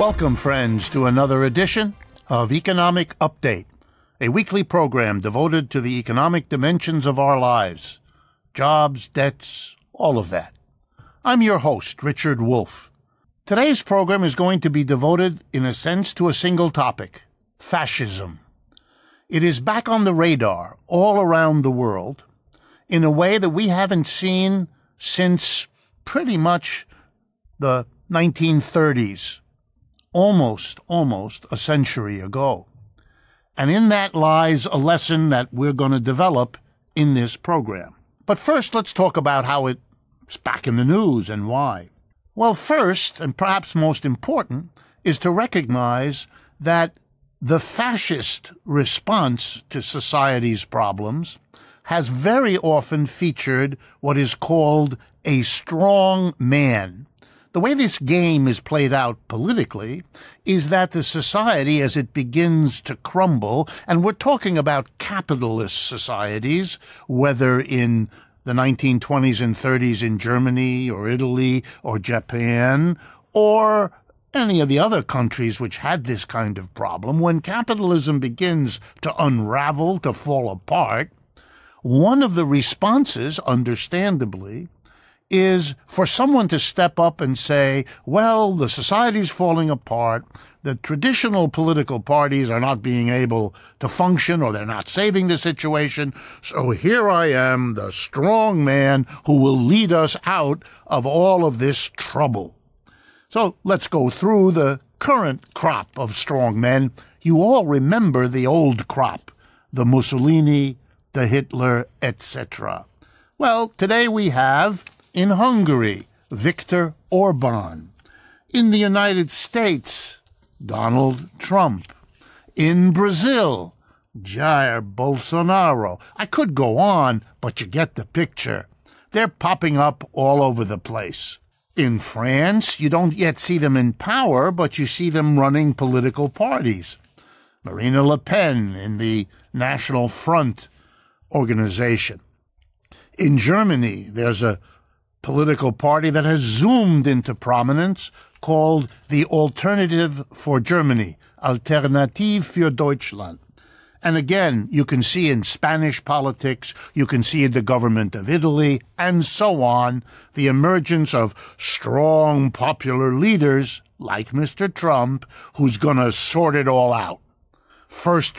Welcome, friends, to another edition of Economic Update, a weekly program devoted to the economic dimensions of our lives, jobs, debts, all of that. I'm your host, Richard Wolff. Today's program is going to be devoted, in a sense, to a single topic, fascism. It is back on the radar all around the world in a way that we haven't seen since pretty much the 1930s, almost a century ago. And in that lies a lesson that we're going to develop in this program. But first, let's talk about how it's back in the news and why. Well, first, and perhaps most important, is to recognize that the fascist response to society's problems has very often featured what is called a strong man. The way this game is played out politically is that the society, as it begins to crumble, and we're talking about capitalist societies, whether in the 1920s and 30s in Germany or Italy or Japan or any of the other countries which had this kind of problem, when capitalism begins to unravel, to fall apart, one of the responses, understandably, is for someone to step up and say, well, the society's falling apart, the traditional political parties are not being able to function, or they're not saving the situation, so here I am, the strong man who will lead us out of all of this trouble. So let's go through the current crop of strong men. You all remember the old crop, the Mussolini, the Hitler, etc. Well, today we have, in Hungary, Viktor Orban. In the United States, Donald Trump. In Brazil, Jair Bolsonaro. I could go on, but you get the picture. They're popping up all over the place. In France, you don't yet see them in power, but you see them running political parties. Marine Le Pen in the National Front organization. In Germany, there's a political party that has zoomed into prominence called the Alternative for Germany, Alternative für Deutschland. And again, you can see in Spanish politics, you can see in the government of Italy, and so on, the emergence of strong popular leaders like Mr. Trump, who's going to sort it all out. First,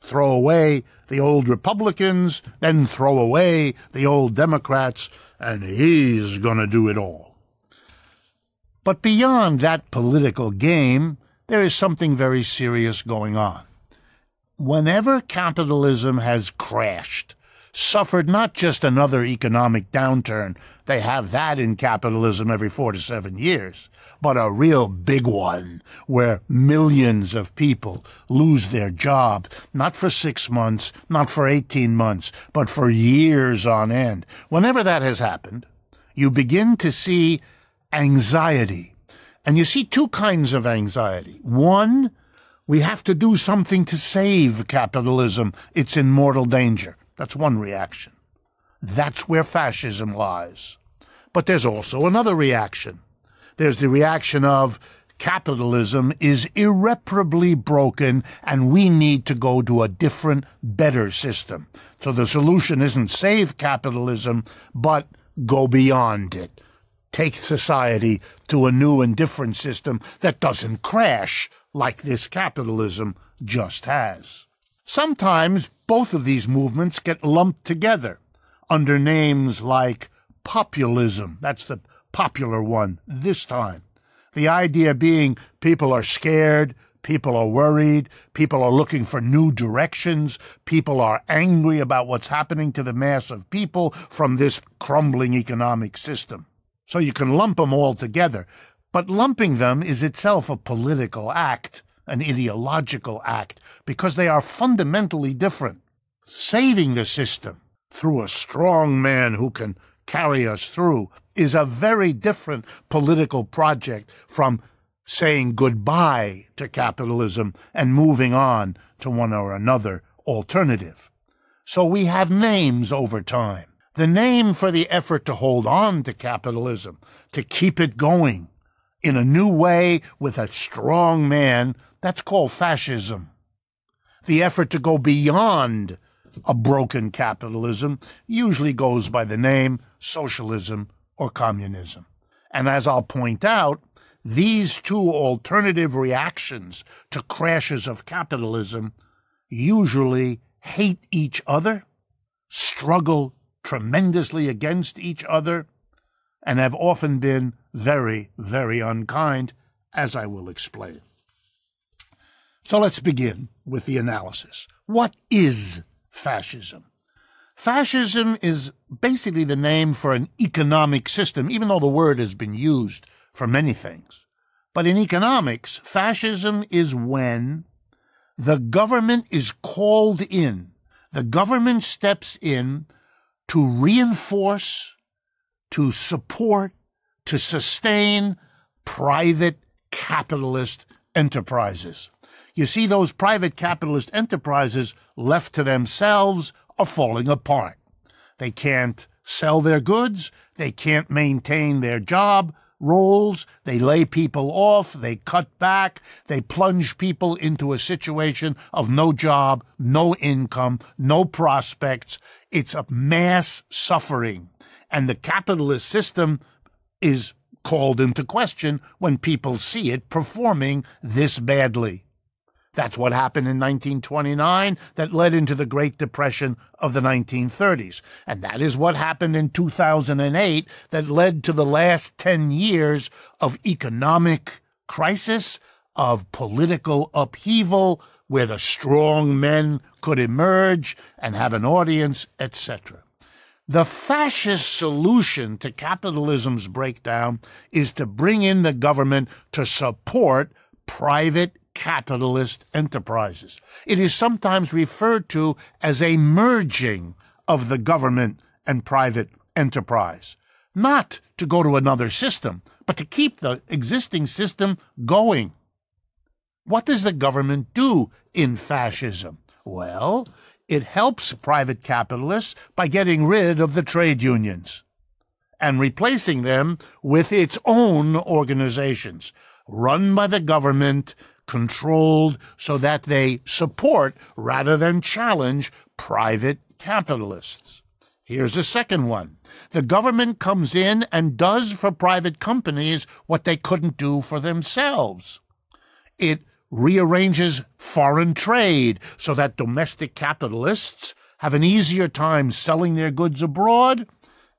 throw away the old Republicans, then throw away the old Democrats, and he's going to do it all. But beyond that political game, there is something very serious going on. Whenever capitalism has crashed, suffered not just another economic downturn, they have that in capitalism every 4 to 7 years, but a real big one where millions of people lose their jobs, not for 6 months, not for 18 months, but for years on end. Whenever that has happened, you begin to see anxiety. And you see two kinds of anxiety. One, we have to do something to save capitalism. It's in mortal danger. That's one reaction. That's where fascism lies. But there's also another reaction. There's the reaction of capitalism is irreparably broken and we need to go to a different, better system. So the solution isn't save capitalism, but go beyond it. Take society to a new and different system that doesn't crash like this capitalism just has. Sometimes both of these movements get lumped together under names like populism. That's the popular one this time. The idea being people are scared, people are worried, people are looking for new directions, people are angry about what's happening to the mass of people from this crumbling economic system. So you can lump them all together. But lumping them is itself a political act, an ideological act, because they are fundamentally different. Saving the system through a strong man who can carry us through is a very different political project from saying goodbye to capitalism and moving on to one or another alternative. So we have names over time. The name for the effort to hold on to capitalism, to keep it going, in a new way with a strong man, that's called fascism. The effort to go beyond a broken capitalism usually goes by the name socialism or communism. And as I'll point out, these two alternative reactions to crashes of capitalism usually hate each other, struggle tremendously against each other, and have often been very, very unkind, as I will explain. So let's begin with the analysis. What is fascism? Fascism is basically the name for an economic system, even though the word has been used for many things. But in economics, fascism is when the government is called in. The government steps in to reinforce, to support, to sustain private capitalist enterprises. You see, those private capitalist enterprises left to themselves are falling apart. They can't sell their goods. They can't maintain their job roles. They lay people off. They cut back. They plunge people into a situation of no job, no income, no prospects. It's a mass suffering. And the capitalist system is called into question when people see it performing this badly. That's what happened in 1929 that led into the Great Depression of the 1930s. And that is what happened in 2008 that led to the last 10 years of economic crisis, of political upheaval, where the strong men could emerge and have an audience, etc. The fascist solution to capitalism's breakdown is to bring in the government to support private capitalist enterprises. It is sometimes referred to as a merging of the government and private enterprise, not to go to another system, but to keep the existing system going. What does the government do in fascism? Well, it helps private capitalists by getting rid of the trade unions and replacing them with its own organizations, run by the government, controlled so that they support rather than challenge private capitalists. Here's a second one. The government comes in and does for private companies what they couldn't do for themselves. It rearranges foreign trade so that domestic capitalists have an easier time selling their goods abroad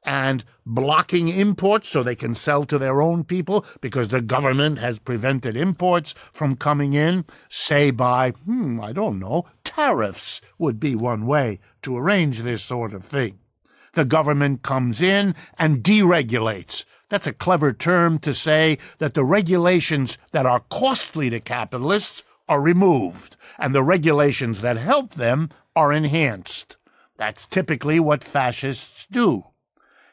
and blocking imports so they can sell to their own people because the government has prevented imports from coming in, say by, I don't know, tariffs would be one way to arrange this sort of thing. The government comes in and deregulates. That's a clever term to say that the regulations that are costly to capitalists are removed, and the regulations that help them are enhanced. That's typically what fascists do.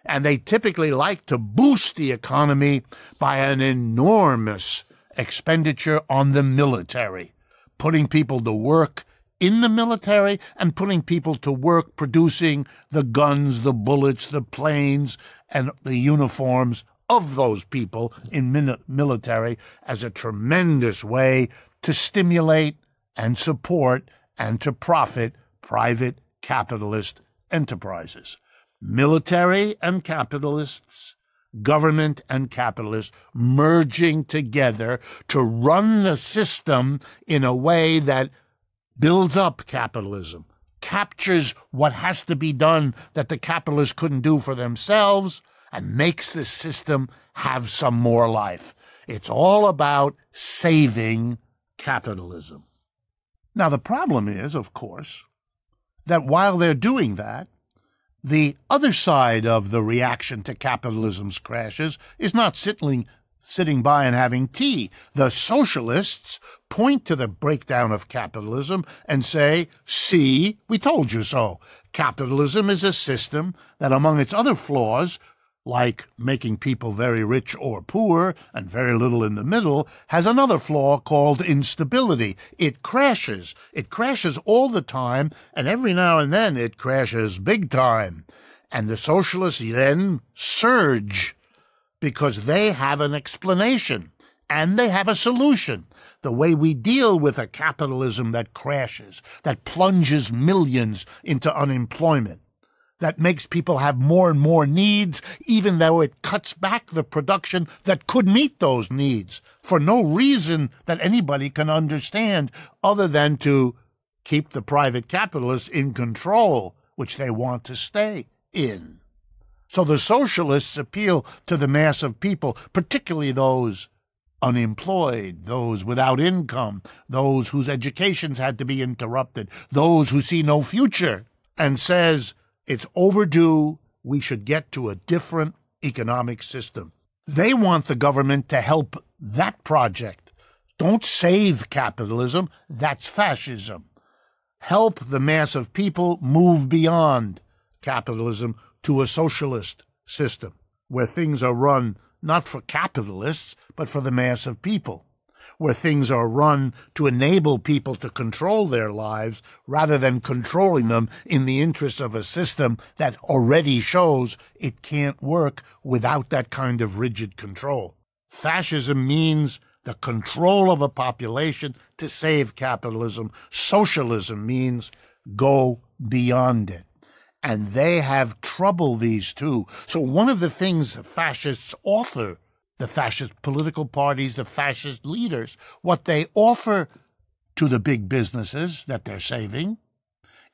And they typically like to boost the economy by an enormous expenditure on the military, putting people to work in the military and putting people to work producing the guns, the bullets, the planes, and the uniforms of those people in military as a tremendous way to stimulate and support and to profit private capitalist enterprises. Military and capitalists, government and capitalists merging together to run the system in a way that builds up capitalism, captures what has to be done that the capitalists couldn't do for themselves, and makes the system have some more life. It's all about saving capitalism. Now, the problem is, of course, that while they're doing that, the other side of the reaction to capitalism's crashes is not sitting by and having tea. The socialists point to the breakdown of capitalism and say, see, we told you so. Capitalism is a system that, among its other flaws, like making people very rich or poor and very little in the middle, has another flaw called instability. It crashes. It crashes all the time, and every now and then it crashes big time. And the socialists then surge because they have an explanation. And they have a solution. The way we deal with a capitalism that crashes, that plunges millions into unemployment, that makes people have more and more needs, even though it cuts back the production that could meet those needs for no reason that anybody can understand other than to keep the private capitalists in control, which they want to stay in. So the socialists appeal to the mass of people, particularly those unemployed, those without income, those whose educations had to be interrupted, those who see no future, and says it's overdue, we should get to a different economic system. They want the government to help that project. Don't save capitalism, that's fascism. Help the mass of people move beyond capitalism to a socialist system, where things are run not for capitalists, but for the mass of people, where things are run to enable people to control their lives rather than controlling them in the interests of a system that already shows it can't work without that kind of rigid control. Fascism means the control of a population to save capitalism. Socialism means go beyond it. And they have trouble, these two. So one of the things the fascists offer, the fascist political parties, the fascist leaders, what they offer to the big businesses that they're saving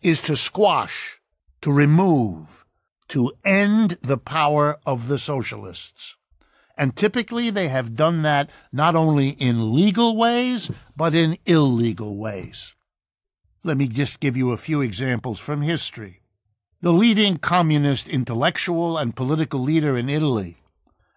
is to squash, to remove, to end the power of the socialists. And typically they have done that not only in legal ways, but in illegal ways. Let me just give you a few examples from history. The leading communist intellectual and political leader in Italy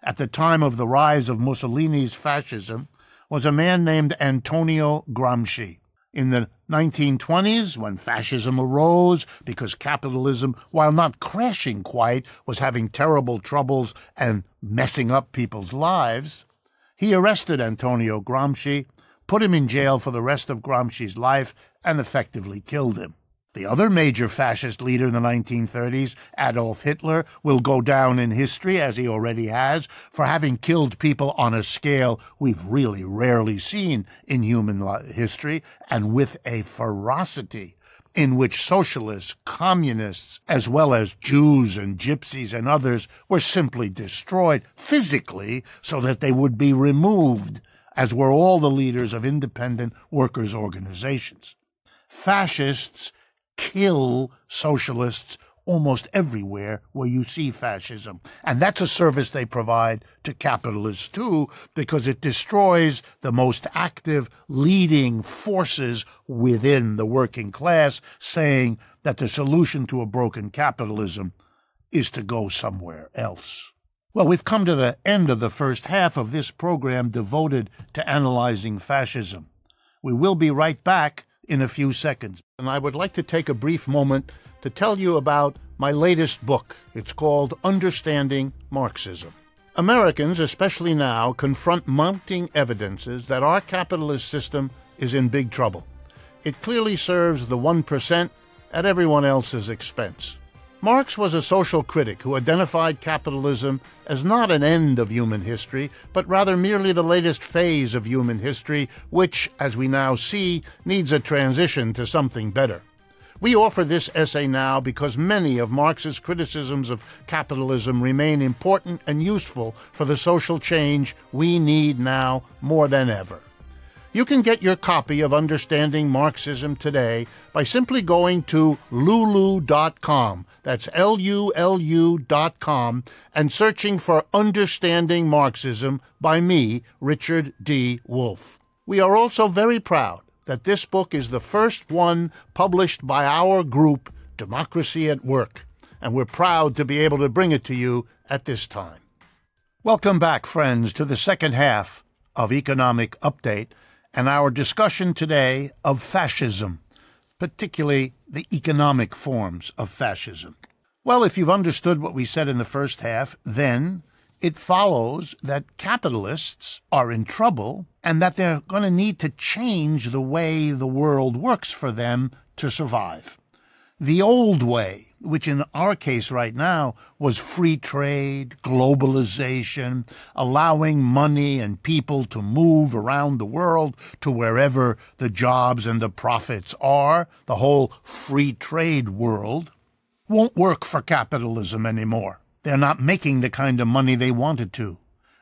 at the time of the rise of Mussolini's fascism was a man named Antonio Gramsci. In the 1920s, when fascism arose because capitalism, while not crashing quite, was having terrible troubles and messing up people's lives, he arrested Antonio Gramsci, put him in jail for the rest of Gramsci's life, and effectively killed him. The other major fascist leader in the 1930s, Adolf Hitler, will go down in history, as he already has, for having killed people on a scale we've really rarely seen in human history, and with a ferocity in which socialists, communists, as well as Jews and gypsies and others were simply destroyed physically so that they would be removed, as were all the leaders of independent workers' organizations. Fascists kill socialists almost everywhere where you see fascism. And that's a service they provide to capitalists too, because it destroys the most active leading forces within the working class, saying that the solution to a broken capitalism is to go somewhere else. Well, we've come to the end of the first half of this program devoted to analyzing fascism. We will be right back in a few seconds. And I would like to take a brief moment to tell you about my latest book. It's called Understanding Marxism. Americans, especially now, confront mounting evidences that our capitalist system is in big trouble. It clearly serves the 1% at everyone else's expense. Marx was a social critic who identified capitalism as not an end of human history, but rather merely the latest phase of human history, which, as we now see, needs a transition to something better. We offer this essay now because many of Marx's criticisms of capitalism remain important and useful for the social change we need now more than ever. You can get your copy of Understanding Marxism today by simply going to lulu.com, that's LULU.com, and searching for Understanding Marxism by me, Richard D. Wolff. We are also very proud that this book is the first one published by our group, Democracy at Work, and we're proud to be able to bring it to you at this time. Welcome back, friends, to the second half of Economic Update, and our discussion today of fascism, particularly the economic forms of fascism. Well, if you've understood what we said in the first half, then it follows that capitalists are in trouble and that they're going to need to change the way the world works for them to survive. The old way, which in our case right now was free trade, globalization, allowing money and people to move around the world to wherever the jobs and the profits are, the whole free trade world, won't work for capitalism anymore. They're not making the kind of money they wanted to.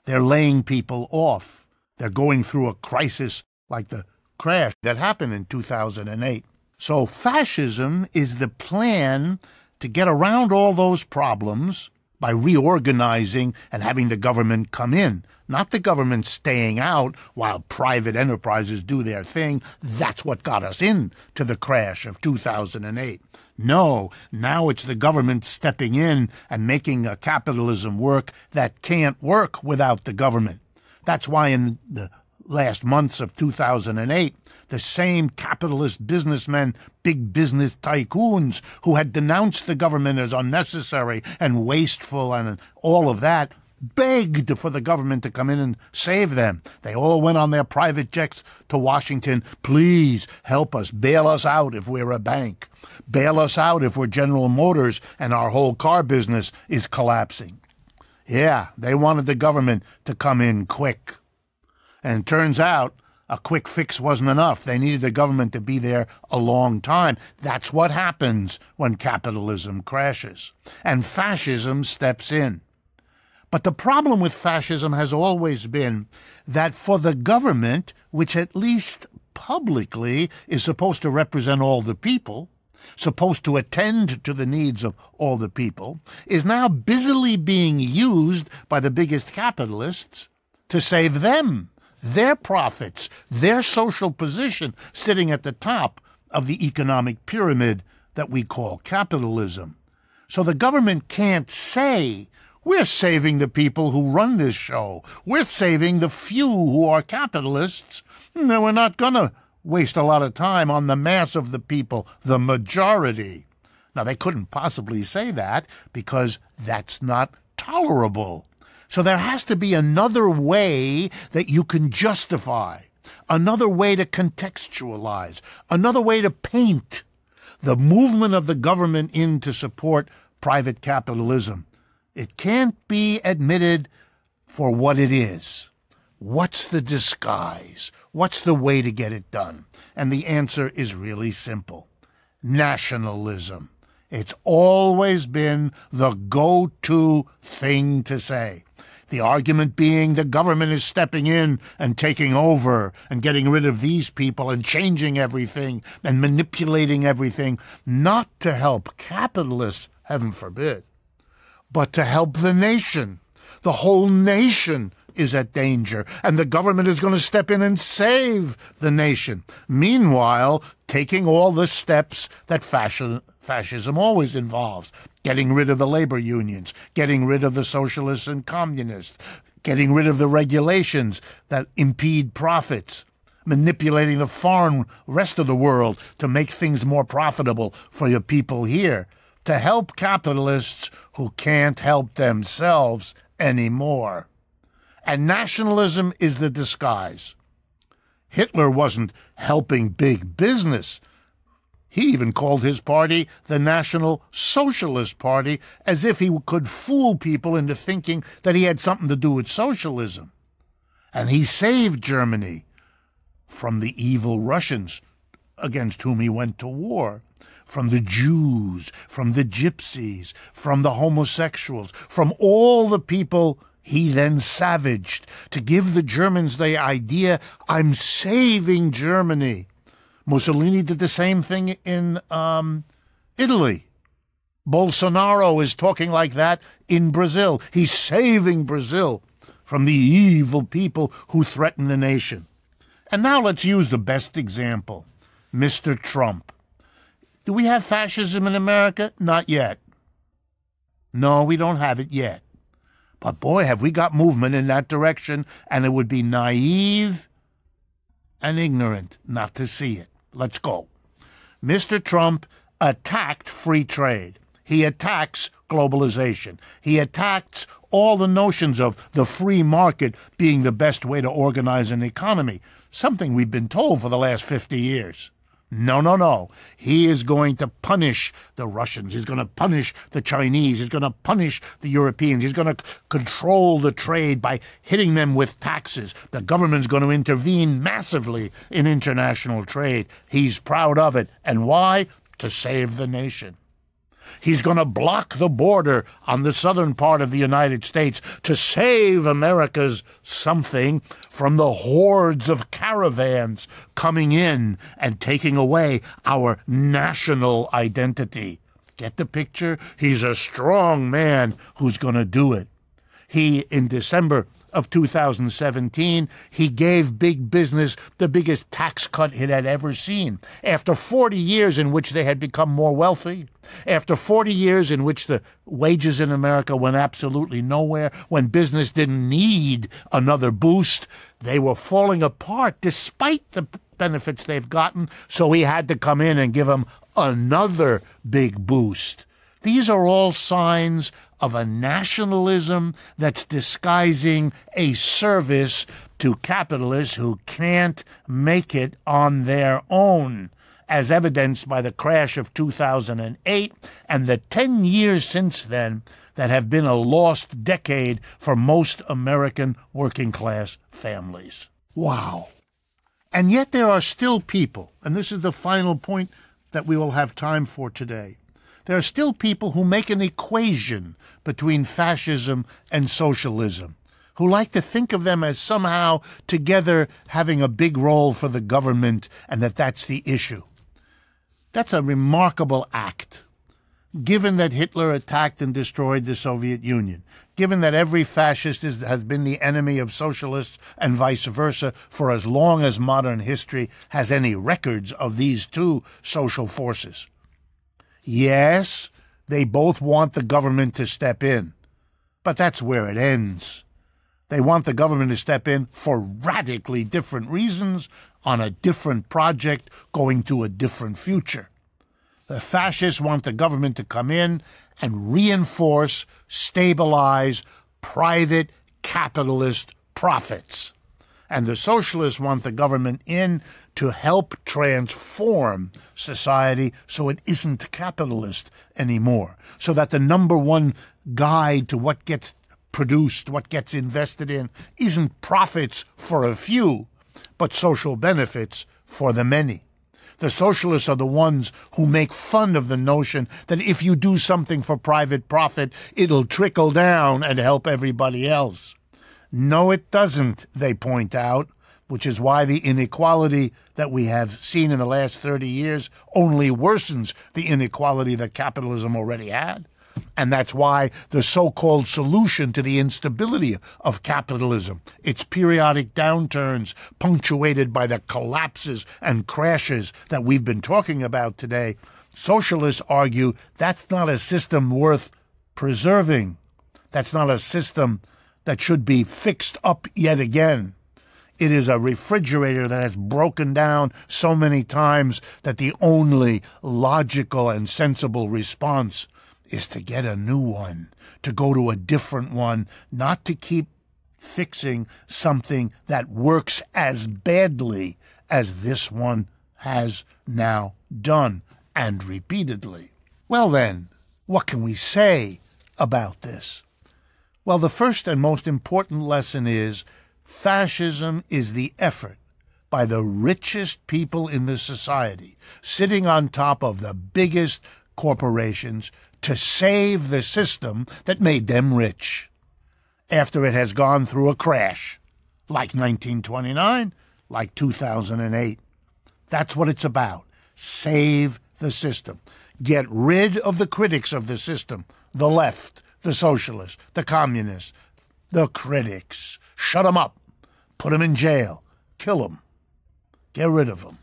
They're laying people off. They're going through a crisis like the crash that happened in 2008. So fascism is the plan to get around all those problems by reorganizing and having the government come in, not the government staying out while private enterprises do their thing. That's what got us into the crash of 2008. No, now it's the government stepping in and making a capitalism work that can't work without the government. That's why in the last months of 2008, the same capitalist businessmen, big business tycoons who had denounced the government as unnecessary and wasteful and all of that, begged for the government to come in and save them. They all went on their private jets to Washington. Please help us, bail us out if we're a bank. Bail us out if we're General Motors and our whole car business is collapsing. Yeah, they wanted the government to come in quick. And it turns out a quick fix wasn't enough. They needed the government to be there a long time. That's what happens when capitalism crashes. And fascism steps in. But the problem with fascism has always been that for the government, which at least publicly is supposed to represent all the people, supposed to attend to the needs of all the people, is now busily being used by the biggest capitalists to save them, their profits, their social position sitting at the top of the economic pyramid that we call capitalism. So the government can't say, we're saving the people who run this show. We're saving the few who are capitalists. No, we're not going to waste a lot of time on the mass of the people, the majority. Now, they couldn't possibly say that because that's not tolerable. So there has to be another way that you can justify, another way to contextualize, another way to paint the movement of the government in to support private capitalism. It can't be admitted for what it is. What's the disguise? What's the way to get it done? And the answer is really simple. Nationalism. It's always been the go-to thing to say. The argument being the government is stepping in and taking over and getting rid of these people and changing everything and manipulating everything, not to help capitalists, heaven forbid, but to help the nation. The whole nation is at danger, and the government is going to step in and save the nation. Meanwhile, taking all the steps that fascism always involves. Getting rid of the labor unions, getting rid of the socialists and communists, getting rid of the regulations that impede profits, manipulating the foreign rest of the world to make things more profitable for your people here, to help capitalists who can't help themselves anymore. And nationalism is the disguise. Hitler wasn't helping big business. He even called his party the National Socialist Party, as if he could fool people into thinking that he had something to do with socialism. And he saved Germany from the evil Russians against whom he went to war, from the Jews, from the gypsies, from the homosexuals, from all the people he then savaged to give the Germans the idea, I'm saving Germany. Mussolini did the same thing in Italy. Bolsonaro is talking like that in Brazil. He's saving Brazil from the evil people who threaten the nation. And now let's use the best example, Mr. Trump. Do we have fascism in America? Not yet. No, we don't have it yet. But boy, have we got movement in that direction, and it would be naive and ignorant not to see it. Let's go. Mr. Trump attacked free trade. He attacks globalization. He attacks all the notions of the free market being the best way to organize an economy, something we've been told for the last 50 years. No, no, no. He is going to punish the Russians. He's going to punish the Chinese. He's going to punish the Europeans. He's going to control the trade by hitting them with taxes. The government's going to intervene massively in international trade. He's proud of it. And why? To save the nation. He's going to block the border on the southern part of the United States to save America's something from the hordes of caravans coming in and taking away our national identity. Get the picture? He's a strong man who's going to do it. He, in December of 2017, he gave big business the biggest tax cut it had ever seen. After 40 years in which they had become more wealthy, after 40 years in which the wages in America went absolutely nowhere, when business didn't need another boost, they were falling apart despite the benefits they've gotten, so he had to come in and give them another big boost. These are all signs of a nationalism that's disguising a service to capitalists who can't make it on their own, as evidenced by the crash of 2008 and the 10 years since then that have been a lost decade for most American working-class families. Wow. And yet there are still people, and this is the final point that we will have time for today, there are still people who make an equation between fascism and socialism, who like to think of them as somehow together having a big role for the government and that that's the issue. That's a remarkable act, given that Hitler attacked and destroyed the Soviet Union, given that every fascist has been the enemy of socialists and vice versa for as long as modern history has any records of these two social forces. Yes, they both want the government to step in, but that's where it ends. They want the government to step in for radically different reasons on a different project going to a different future. The fascists want the government to come in and reinforce, stabilize private capitalist profits. And the socialists want the government in to help transform society so it isn't capitalist anymore, so that the number one guide to what gets produced, what gets invested in, isn't profits for a few, but social benefits for the many. The socialists are the ones who make fun of the notion that if you do something for private profit, it'll trickle down and help everybody else. No, it doesn't, they point out, which is why the inequality that we have seen in the last 30 years only worsens the inequality that capitalism already had. And that's why the so-called solution to the instability of capitalism, its periodic downturns punctuated by the collapses and crashes that we've been talking about today, socialists argue that's not a system worth preserving. That's not a system that should be fixed up yet again. It is a refrigerator that has broken down so many times that the only logical and sensible response is to get a new one, to go to a different one, not to keep fixing something that works as badly as this one has now done, and repeatedly. Well then, what can we say about this? Well, the first and most important lesson is fascism is the effort by the richest people in the society, sitting on top of the biggest corporations, to save the system that made them rich after it has gone through a crash, like 1929, like 2008. That's what it's about. Save the system. Get rid of the critics of the system, the left, the socialists, the communists, the critics. Shut them up. Put them in jail. Kill them. Get rid of them.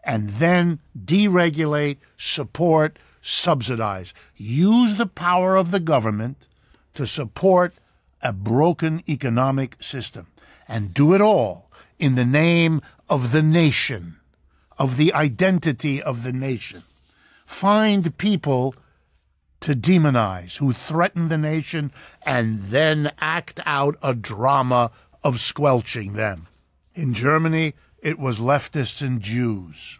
And then deregulate, support, subsidize. Use the power of the government to support a broken economic system. And do it all in the name of the nation, of the identity of the nation. Find people to demonize who threaten the nation and then act out a drama of squelching them. In Germany, it was leftists and Jews.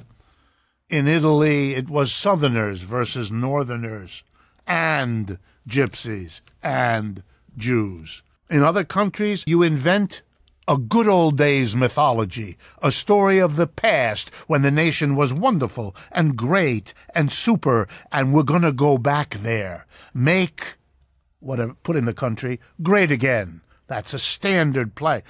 In Italy, it was Southerners versus Northerners, and Gypsies, and Jews. In other countries, you invent a good old days mythology, a story of the past when the nation was wonderful and great and super, and we're going to go back there. Make, whatever, put in the country, great again. That's a standard play.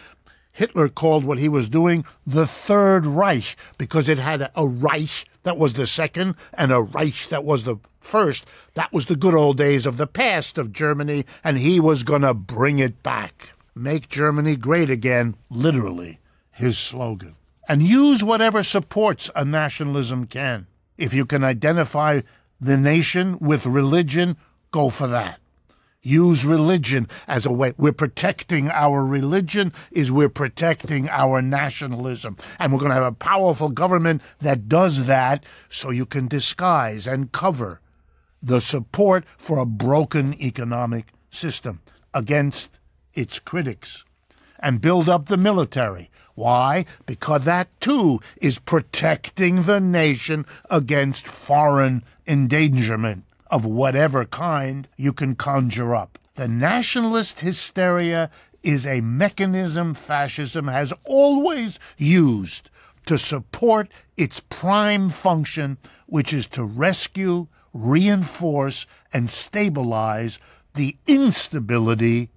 Hitler called what he was doing the Third Reich because it had a Reich that was the second and a Reich that was the first. That was the good old days of the past of Germany, and he was going to bring it back. Make Germany great again, literally, his slogan. And use whatever supports a nationalism can. If you can identify the nation with religion, go for that. Use religion as a way. We're protecting our religion is we're protecting our nationalism. And we're going to have a powerful government that does that so you can disguise and cover the support for a broken economic system against its critics. And build up the military. Why? Because that, too, is protecting the nation against foreign endangerment of whatever kind you can conjure up. The nationalist hysteria is a mechanism fascism has always used to support its prime function, which is to rescue, reinforce, and stabilize the instability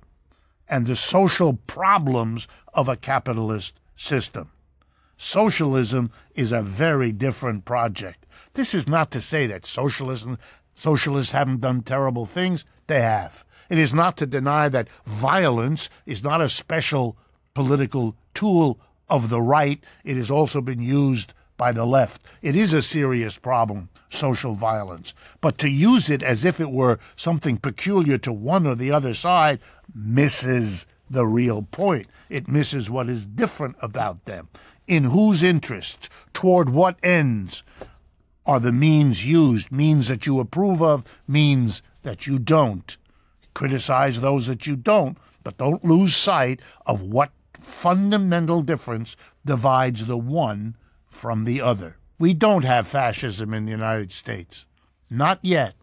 and the social problems of a capitalist system. Socialism is a very different project. This is not to say that socialists haven't done terrible things. They have. It is not to deny that violence is not a special political tool of the right. It has also been used by the left. It is a serious problem, social violence. But to use it as if it were something peculiar to one or the other side misses the real point. It misses what is different about them. In whose interest, toward what ends are the means used? Means that you approve of, means that you don't. Criticize those that you don't, but don't lose sight of what fundamental difference divides the one from the other. We don't have fascism in the United States. Not yet.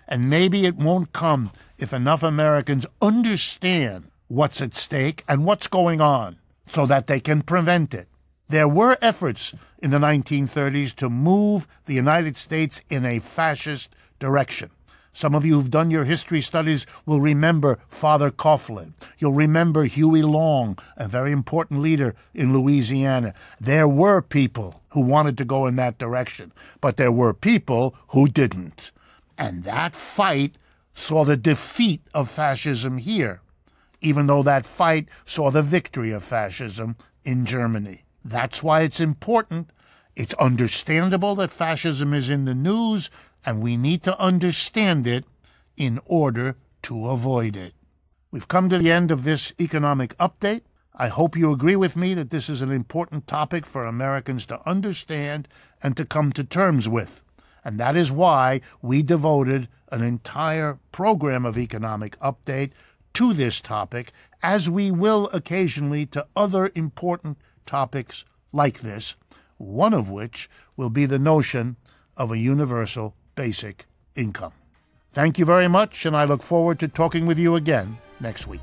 And maybe it won't come if enough Americans understand what's at stake and what's going on so that they can prevent it. There were efforts in the 1930s to move the United States in a fascist direction. Some of you who've done your history studies will remember Father Coughlin. You'll remember Huey Long, a very important leader in Louisiana. There were people who wanted to go in that direction, but there were people who didn't. And that fight saw the defeat of fascism here, even though that fight saw the victory of fascism in Germany. That's why it's important. It's understandable that fascism is in the news, and we need to understand it in order to avoid it. We've come to the end of this economic update. I hope you agree with me that this is an important topic for Americans to understand and to come to terms with. And that is why we devoted an entire program of economic update to this topic, as we will occasionally to other important topics like this, one of which will be the notion of a universal basic income. Thank you very much, and I look forward to talking with you again next week.